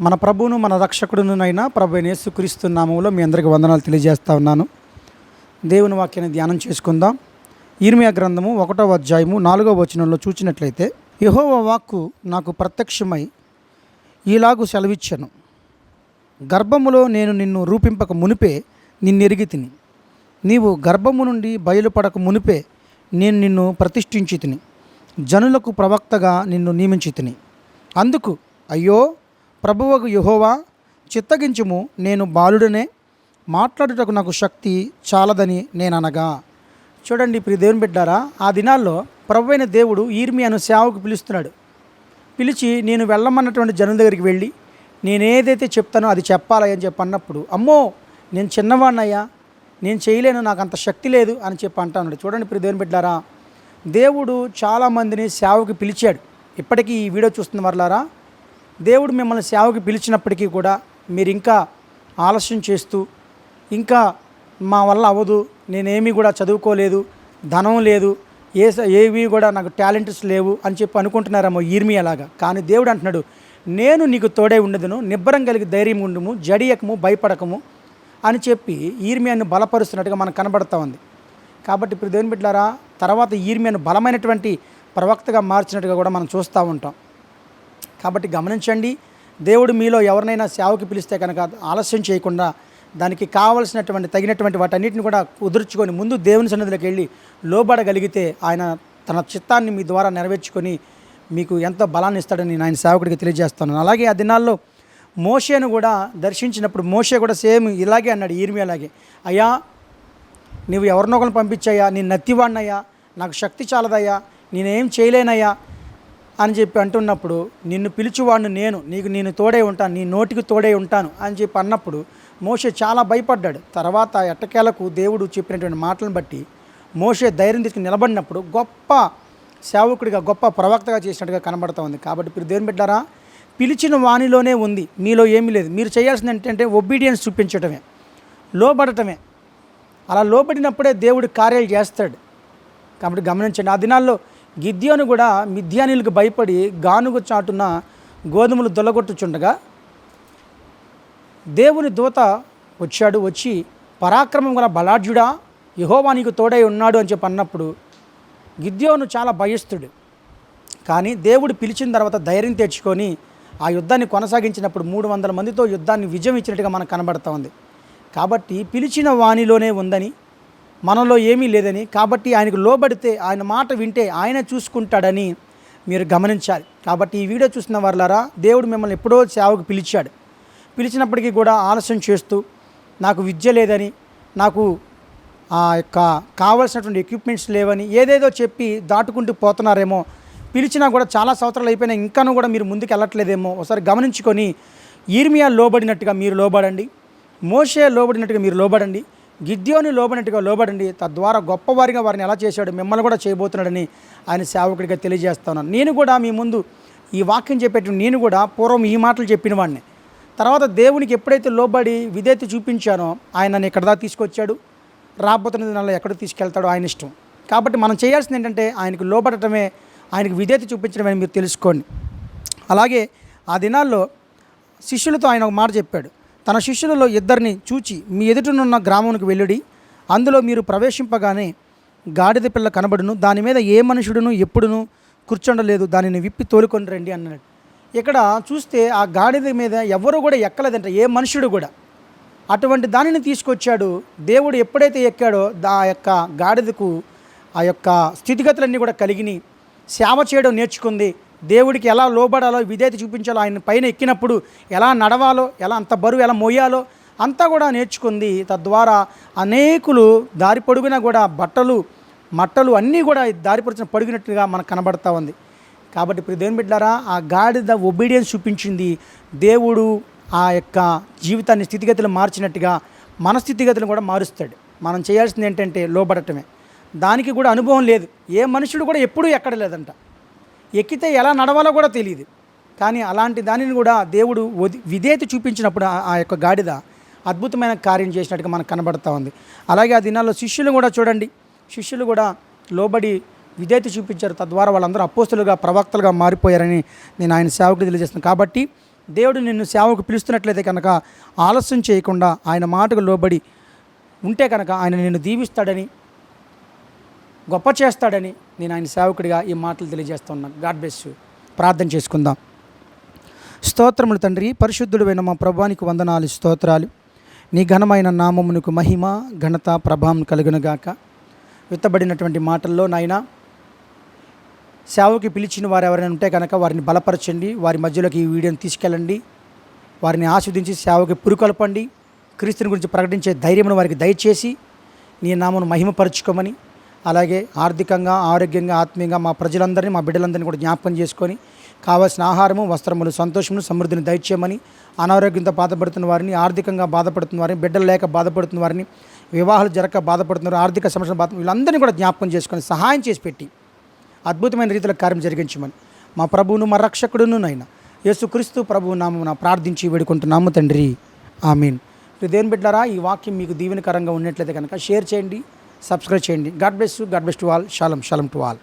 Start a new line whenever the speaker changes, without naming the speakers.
మన ప్రభువును మన రక్షకుడునైనా ప్రభు అయిన యేసుక్రీస్తు నామములో మీ అందరికీ వందనాలు తెలియజేస్తా ఉన్నాను. దేవుని వాక్యాన్ని ధ్యానం చేసుకుందాం. ఇర్మియా గ్రంథము 1వ అధ్యాయము 4వ వచనంలో చూచినట్లయితే, యెహోవా వాక్కు నాకు ప్రత్యక్షమై ఈలాగు సెలవిచ్చెను, గర్భములో నేను నిన్ను రూపింపక మునిపే నిన్నెరిగి తిని, నీవు గర్భము నుండి బయలుపడక మునిపే నేను నిన్ను ప్రతిష్ఠించి తిని, జనులకు ప్రవక్తగా నిన్ను నియమించి తిని. అందుకు అయ్యో ప్రభువకు యెహోవా, చిత్తగించుము, నేను బాలుడనే, మాట్లాడుటకు నాకు శక్తి చాలదని నేననగా. చూడండి ప్రియ దేవుని బిడ్డారా, ఆ దినాల్లో ప్రభువైన దేవుడు ఇర్మియాను సేవకు పిలుస్తున్నాడు. పిలిచి నేను వెళ్ళమన్నటువంటి జనుల దగ్గరికి వెళ్ళి నేనేదైతే చెప్తానో అది చెప్పాలి అని చెప్పి అన్నప్పుడు, అమ్మో నేను చిన్నవాడినయ్యా, నేను చేయలేను, నాకు అంత శక్తి లేదు అని చెప్పి అంటాను. చూడండి ప్రియ దేవుని బిడ్డారా, దేవుడు చాలామందిని సేవకు పిలిచాడు. ఇప్పటికీ ఈ వీడియో చూస్తున్న వారులారా, దేవుడు మిమ్మల్ని సేవకు పిలిచినప్పటికీ కూడా మీరు ఇంకా ఆలస్యం చేస్తూ, ఇంకా మా వల్ల అవ్వదు, నేనేమీ కూడా చదువుకోలేదు, ధనం లేదు, ఏవి కూడా నాకు టాలెంట్స్ లేవు అని చెప్పి అనుకుంటున్నారేమో ఇర్మియాలాగా. కానీ దేవుడు అంటున్నాడు, నేను నీకు తోడై ఉండదును, నిబ్బరం కలిగి ధైర్యం ఉండుము, జడియకము, భయపడకము అని చెప్పి ఇర్మియాను బలపరుస్తున్నట్టుగా మనకు కనబడతా ఉంది. కాబట్టి ఇప్పుడు దేవుని బిడ్డలారా, తర్వాత ఇర్మియాను బలమైనటువంటి ప్రవక్తగా మార్చినట్టుగా కూడా మనం చూస్తూ ఉంటాం. కాబట్టి గమనించండి, దేవుడు మీలో ఎవరినైనా సేవకి పిలిస్తే కనుక ఆలస్యం చేయకుండా దానికి కావలసినటువంటి తగినటువంటి వాటన్నిటిని కూడా కుదుర్చుకొని ముందు దేవుని సన్నిధిలోకి వెళ్ళి లోబడగలిగితే ఆయన తన చిత్తాన్ని మీ ద్వారా నెరవేర్చుకొని మీకు ఎంతో బలాన్ని ఇస్తాడని నేను ఆయన సేవకుడికి తెలియజేస్తున్నాను. అలాగే ఆ దినాల్లో మోషేను కూడా దర్శించినప్పుడు మోషే కూడా సేమ్ ఇలాగే అన్నాడు ఇర్మియాలాగే, అయ్యా నువ్వు ఎవరినొకరిని పంపించాయా, నేను నత్తివాడినయ్యా, నాకు శక్తి చాలదయ్యా, నేనేం చేయలేనయ్యా అని చెప్పి అంటున్నప్పుడు, నిన్ను పిలిచివాడిని నేను తోడై ఉంటాను, నీ నోటికి తోడై ఉంటాను అని చెప్పి అన్నప్పుడు మోషే చాలా భయపడ్డాడు. తర్వాత ఎట్టకేలకు దేవుడు చెప్పినటువంటి మాటలను బట్టి మోషే ధైర్యం తీసుకుని నిలబడినప్పుడు గొప్ప సేవకుడిగా, గొప్ప ప్రవక్తగా చేసినట్టుగా కనబడుతూ ఉంది. కాబట్టి మీరు దేవుని బిడ్డారా, పిలిచిన వాణిలోనే ఉంది, మీలో ఏమీ లేదు. మీరు చేయాల్సింది ఏంటంటే ఒబీడియన్స్ చూపించటమే, లోబడటమే. అలా లోబడినప్పుడే దేవుడు కార్యాలు చేస్తాడు. కాబట్టి గమనించండి, ఆ దినాల్లో గిద్యోను కూడా మిద్యానీలకు భయపడి గానుగ చాటున గోధుమలు దొల్లగొట్టుచుండగా దేవుని దూత వచ్చి పరాక్రమం గల బలాఢ్యుడా, యెహోవా నీకు తోడై ఉన్నాడు అని చెప్పి అన్నప్పుడు గిద్యోను చాలా భయస్తుడు. కానీ దేవుడు పిలిచిన తర్వాత ధైర్యం తెచ్చుకొని ఆ యుద్ధాన్ని కొనసాగించినప్పుడు 300 మందితో యుద్ధాన్ని విజయం ఇచ్చినట్టుగా మనకు కనబడుతూ ఉంది. కాబట్టి పిలిచిన వాణిలోనే ఉందని, మనలో ఏమీ లేదని, కాబట్టి ఆయనకు లోబడితే, ఆయన మాట వింటే ఆయన చూసుకుంటాడని మీరు గమనించాలి. కాబట్టి ఈ వీడియో చూసిన వారులారా, దేవుడు మిమ్మల్ని ఎప్పుడో సేవకు పిలిచినప్పటికీ కూడా ఆలస్యం చేస్తూ, నాకు విద్య లేదని, నాకు ఆ యొక్క కావాల్సినటువంటి ఎక్విప్మెంట్స్ లేవని ఏదేదో చెప్పి దాటుకుంటూ పోతున్నారేమో, పిలిచినా కూడా చాలా సంవత్సరాలు అయిపోయినా ఇంకాను కూడా మీరు ముందుకు వెళ్ళట్లేదేమో ఒకసారి గమనించుకొని ఇర్మియా లోబడినట్టుగా మీరు లోబడండి, మోషే లోబడినట్టుగా మీరు లోబడండి, గిద్యోని లోబడినట్టుగా లోబడండి. తద్వారా గొప్పవారిగా వారిని ఎలా చేశాడు మిమ్మల్ని కూడా చేయబోతున్నాడని ఆయన సేవకుడిగా తెలియజేస్తున్నాను. నేను కూడా మీ ముందు ఈ వాక్యం చెప్పేటప్పుడు నేను కూడా పూర్వం ఈ మాటలు చెప్పిన వాడిని. తర్వాత దేవునికి ఎప్పుడైతే లోబడి విధేయత చూపించానో ఆయన నన్ను ఇక్కడ దాకా తీసుకొచ్చాడు, రాబోతున్న దినాల్లో ఎక్కడికి తీసుకెళ్తాడో ఆయన ఇష్టం. కాబట్టి మనం చేయాల్సింది ఏంటంటే ఆయనకు లోబడటమే, ఆయనకు విధేయత చూపించడమే మీరు తెలుసుకోండి. అలాగే ఆ దినాల్లో శిష్యులతో ఆయన ఒక మాట చెప్పాడు, తన శిష్యులలో 2 చూచి మీ ఎదుటనున్న గ్రామానికి వెళ్ళుడి, అందులో మీరు ప్రవేశింపగానే గాడిద పిల్ల కనబడును, దాని మీద ఏ మనుషుడును ఎప్పుడును కూర్చుండలేదు, దానిని విప్పి తోలుకొని రండి అన్నాడు. ఇక్కడ చూస్తే ఆ గాడిద మీద ఎవరు కూడా ఎక్కలేదంట, ఏ మనుషుడు కూడా. అటువంటి దానిని తీసుకొచ్చాడు. దేవుడు ఎప్పుడైతే ఎక్కాడో ఆ యొక్క గాడిదకు ఆ యొక్క స్థితిగతులన్నీ కూడా కలిగిని సేవ చేయడం నేర్చుకుంది. దేవుడికి ఎలా లోబడాలో, విధేయత చూపించాలో, ఆయన పైన ఎక్కినప్పుడు ఎలా నడవాలో, ఎలా అంత బరువు ఎలా మోయాలో అంతా కూడా నేర్చుకుంది. తద్వారా అనేకులు దారి పొడుగునా కూడా మట్టలు అన్నీ కూడా దారి పొడిగినట్టుగా మనకు కనబడతా ఉంది. కాబట్టి ఇప్పుడు దేవుని బిడ్డారా, ఆ గాడిద ఒబీడియన్స్ చూపించింది. దేవుడు ఆ యొక్క జీవితాన్ని స్థితిగతులు మార్చినట్టుగా మన స్థితిగతులను కూడా మారుస్తాడు. మనం చేయాల్సింది ఏంటంటే లోబడటమే. దానికి కూడా అనుభవం లేదు, ఏ మనుషుడు కూడా ఎప్పుడూ ఎక్కడలేదంట, ఎక్కితే ఎలా నడవాలో కూడా తెలియదు. కానీ అలాంటి దానిని కూడా దేవుడు విధేయత చూపించినప్పుడు ఆ యొక్క గాడిద అద్భుతమైన కార్యం చేసినట్టుగా మనకు కనబడుతూ ఉంది. అలాగే ఆ దినాల్లో శిష్యులు కూడా చూడండి, శిష్యులు కూడా లోబడి విధేయత చూపించారు. తద్వారా వాళ్ళందరూ అపోస్తులుగా, ప్రవక్తలుగా మారిపోయారని నేను ఆయన సేవకుడు తెలియజేస్తున్నాను. కాబట్టి దేవుడు నిన్ను సేవకు పిలుస్తున్నట్లయితే కనుక ఆలస్యం చేయకుండా ఆయన మాటకు లోబడి ఉంటే కనుక ఆయన నిన్ను దీవిస్తాడని, గొప్ప చేస్తాడని నేను ఆయన సేవకుడిగా ఈ మాటలు తెలియజేస్తున్నాను. God bless you. ప్రార్థన చేసుకుందాం. స్తోత్రములు తండ్రి, పరిశుద్ధుడైన మా ప్రభువానికి వందనాలు, స్తోత్రాలు. నీ ఘనమైన నామమునకు మహిమ, ఘనత, ప్రభావం కలుగునుగాక. విత్తబడినటువంటి మాటల్లో నాయన సేవకి పిలిచిన వారు ఎవరైనా ఉంటే కనుక వారిని బలపరచండి, వారి మధ్యలోకి ఈ వీడియోని తీసుకెళ్ళండి, వారిని ఆస్వాదించి సేవకి పురుకొల్పండి. క్రీస్తుని గురించి ప్రకటించే ధైర్యమును వారికి దయచేసి నీ నామను మహిమపరచుకోమని, అలాగే ఆర్థికంగా, ఆరోగ్యంగా, ఆత్మీయంగా మా ప్రజలందరినీ, మా బిడ్డలందరినీ కూడా జ్ఞాపకం చేసుకొని కావాల్సిన ఆహారము, వస్త్రములు, సంతోషమును, సమృద్ధిని దయచేయమని, అనారోగ్యంతో బాధపడుతున్న వారిని, ఆర్థికంగా బాధపడుతున్న వారిని, బిడ్డలు లేక బాధపడుతున్న వారిని, వివాహాలు జరగక బాధపడుతున్నారు, ఆర్థిక సమస్యలు వీళ్ళందరినీ కూడా జ్ఞాపకం చేసుకొని సహాయం చేసి పెట్టి అద్భుతమైన రీతిలో కార్యం జరిగించమని మా ప్రభువును, మా రక్షకుడును అయిన యేసుక్రీస్తు ప్రభువు నామమున ప్రార్థించి వేడుకుంటున్నాము తండ్రి. ఆమీన్. దేవుని బిడ్డలారా, ఈ వాక్యం మీకు దీవెనకరంగా ఉన్నట్లయితే కనుక షేర్ చేయండి, సబ్స్క్రైబ్ చేయండి. God bless you. God bless to all. షాలం to all.